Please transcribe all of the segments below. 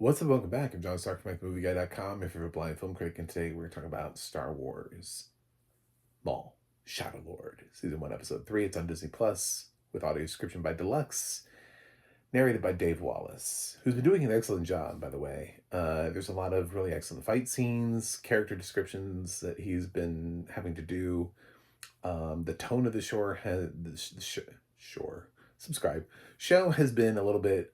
What's up? Welcome back. I'm John Stark from MyMovieGuy.com, your favorite blind film critic, and today we're talking about Star Wars Maul, Shadow Lord, Season 1, Episode 3. It's on Disney Plus with audio description by Deluxe, narrated by Dave Wallace, who's been doing an excellent job, by the way. There's a lot of really excellent fight scenes, character descriptions that he's been having to do. The tone of the show has been a little bit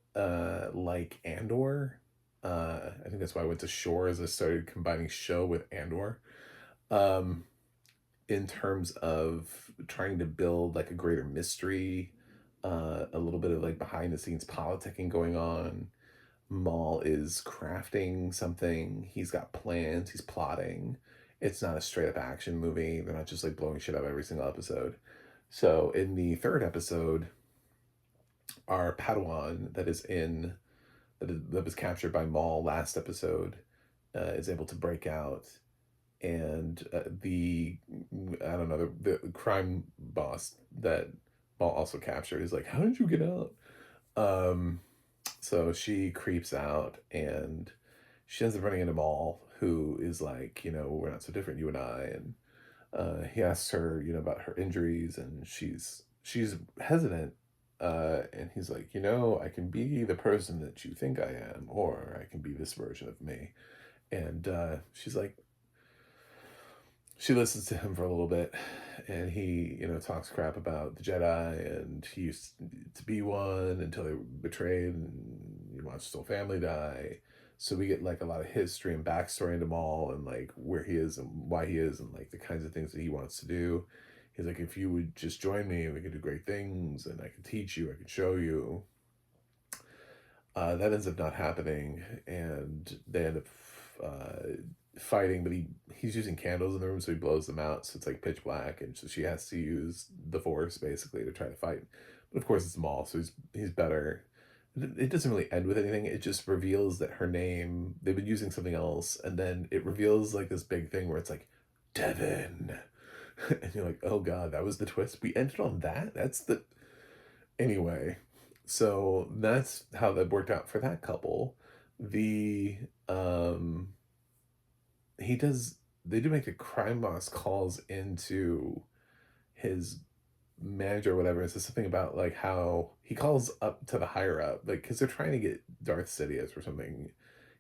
like Andor. I think that's why I went to shore as I started combining show with Andor. Um, in terms of trying to build like a greater mystery, a little bit of like behind the scenes politicking going on. Maul is crafting something. He's got plans. He's plotting. It's not a straight up action movie. They're not just like blowing shit up every single episode. So in the third episode, our Padawan that was captured by Maul last episode is able to break out, and the I don't know the crime boss that Maul also captured is like, "How did you get out?" Um, so she creeps out, and she ends up running into Maul, who is like, we're not so different, you and I, and he asks her, about her injuries, and she's hesitant. And he's like, I can be the person that you think I am, or I can be this version of me. And she's like, she listens to him for a little bit, and he, talks crap about the Jedi, and he used to be one until they were betrayed, and he watched his whole family die. So we get like a lot of history and backstory into Maul, and like where he is and why he is, and like the kinds of things that he wants to do. He's like, if you would just join me, we could do great things, and I can teach you, I can show you. That ends up not happening, and they end up fighting, but he's using candles in the room, so he blows them out, so it's like pitch black, and so she has to use the Force basically to try to fight. But of course, it's Maul, so he's better. It doesn't really end with anything. It just reveals that her name, they've been using something else, and then it reveals like this big thing where it's like, Devin. And you're like, oh god, that was the twist. We ended on that? That's the... Anyway, so that's how that worked out for that couple. The he does they do make the crime boss calls into his manager or whatever. It says something about like how he calls up to the higher up, like because they're trying to get Darth Sidious or something,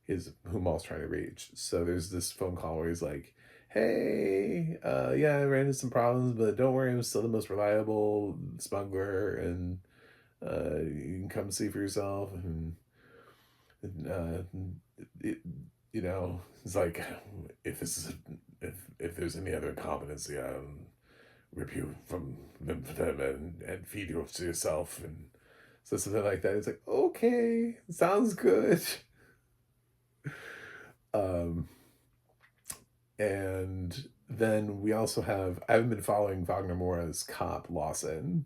is who Maul's trying to reach. So there's this phone call where he's like, hey, yeah, I ran into some problems, but don't worry, I'm still the most reliable smuggler, and you can come see for yourself. And it, it's like, if this is if there's any other incompetency, I'll rip you from them and feed you to yourself, and so something like that. It's like, okay, sounds good. Um, and then we also have, I haven't been following Wagner Moura's cop Lawson,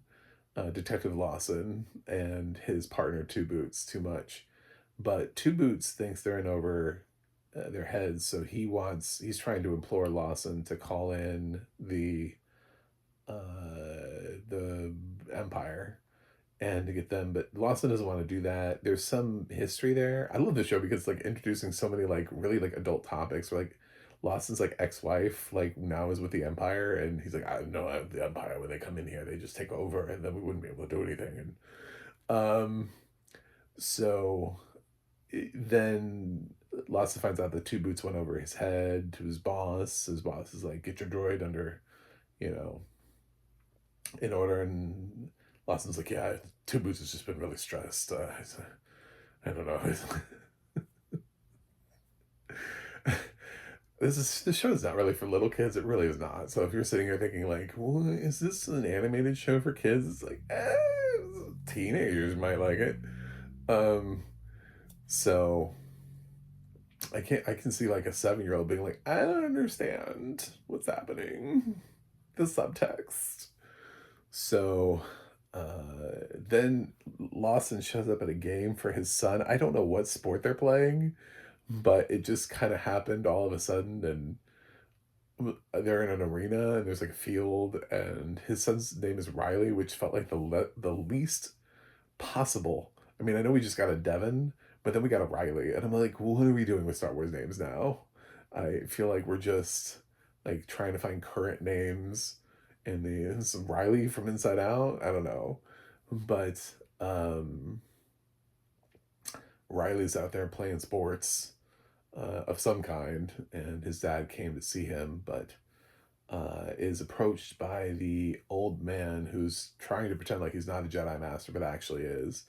Detective Lawson, and his partner Two Boots too much, but Two Boots thinks they're in over their heads, so he's trying to implore Lawson to call in the Empire and to get them, but Lawson doesn't want to do that. There's some history there. I love the show because it's like introducing so many like really like adult topics, where like Lawson's like ex-wife like now is with the Empire, and he's like, I know, the Empire, when they come in here they just take over, and then we wouldn't be able to do anything. And so then Lawson finds out that Two Boots went over his head to his boss. His boss is like, get your droid under, you know, in order. And Lawson's like, yeah, Two Boots has just been really stressed. I don't know. This show is not really for little kids. It really is not. So if you're sitting here thinking like, well, is this an animated show for kids? It's like, teenagers might like it. So I can see like a 7-year-old being like, I don't understand what's happening. The subtext. So then Lawson shows up at a game for his son. I don't know what sport they're playing, but it just kind of happened all of a sudden, and they're in an arena, and there's like a field, and his son's name is Riley, which felt like the least possible. I mean, I know we just got a Devon, But then we got a Riley, and I'm like, what are we doing with Star Wars names now? I feel like we're just like trying to find current names in the some Riley from Inside Out. I don't know, but um, Riley's out there playing sports of some kind, and his dad came to see him, but is approached by the old man who's trying to pretend like he's not a Jedi Master, but actually is.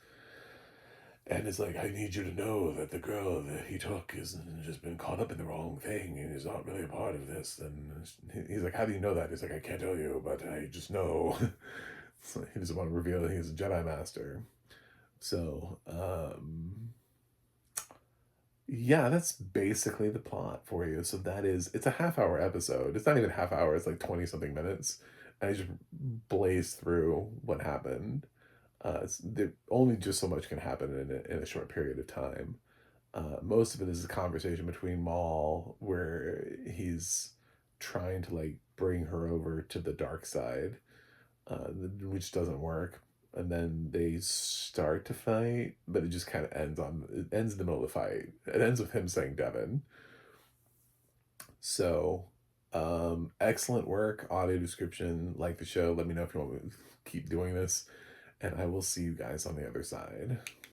And it's like, I need you to know that the girl that he took has just been caught up in the wrong thing and is not really a part of this. And he's like, how do you know that? He's like, I can't tell you, but I just know. So he doesn't want to reveal that he's a Jedi Master. So, yeah, that's basically the plot for you. So that is, it's a half-hour episode. It's not even a half hour, it's like 20 something minutes. And I just blaze through what happened. Only just so much can happen in a short period of time. Most of it is a conversation between Maul where he's trying to like bring her over to the dark side, which doesn't work. And then they start to fight, but it just kind of ends in the middle of the fight. It ends with him saying Devin. So, excellent work, audio description, like the show. Let me know if you want me to keep doing this, and I will see you guys on the other side.